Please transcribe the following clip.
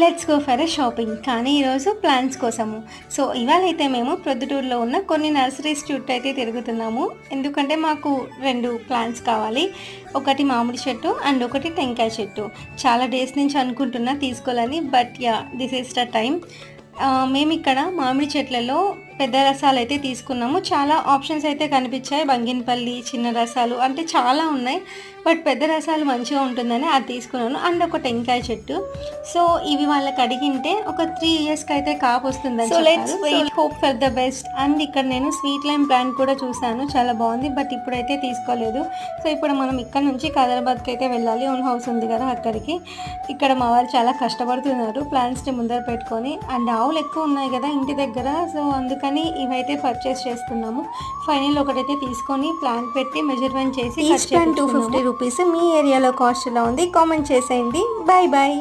Let's go for a shopping. కానీ ఈరోజు plants కోసము. సో ఇవాళైతే మేము ప్రొద్దుటూరులో ఉన్న కొన్ని నర్సరీస్ చుట్టూ అయితే తిరుగుతున్నాము. ఎందుకంటే మాకు 2 ప్లాంట్స్ కావాలి. ఒకటి మామిడి చెట్టు అండ్ ఒకటి టెంకాయ చెట్టు. చాలా డేస్ నుంచి అనుకుంటున్నా తీసుకోవాలని, but this is the time. మేము ఇక్కడ మామిడి చెట్లలో పెద్ద రసాలు అయితే తీసుకున్నాము. చాలా ఆప్షన్స్ అయితే కనిపించాయి. బంగినపల్లి, చిన్న రసాలు అంటే చాలా ఉన్నాయి. బట్ పెద్ద రసాలు మంచిగా ఉంటుందని అది తీసుకున్నాను. అండ్ ఒక టెంకాయ చెట్టు. సో ఇవి వాళ్ళకి అడిగింటే ఒక 3 ఇయర్స్కి అయితే కాపు వస్తుందని. So let's wait, hope for the best. And ఇక్కడ నేను స్వీట్ లైమ్ ప్లాంట్ కూడా చూశాను, చాలా బాగుంది. బట్ ఇప్పుడైతే తీసుకోలేదు. సో ఇప్పుడు మనం ఇక్కడ నుంచి ఖైరతాబాద్కి అయితే వెళ్ళాలి. ఓన్ హౌస్ ఉంది కదా అక్కడికి. ఇక్కడ మా వారు చాలా కష్టపడుతున్నారు ప్లాంట్స్ని ముందర పెట్టుకొని. అండ్ ఆవులు ఎక్కువ ఉన్నాయి కదా ఇంటి దగ్గర. సో అందుకని ఇవైతే పర్చేస్ చేస్తున్నాము. ఫైనల్ ఒకటైతే తీసుకొని ప్లాంట్ పెట్టి మెజర్మెంట్ చేసి 250 రూపీస్. మీ ఏరియాలో కాస్ట్ ఎలా ఉంది కామెంట్ చేసేయండి. Bye bye.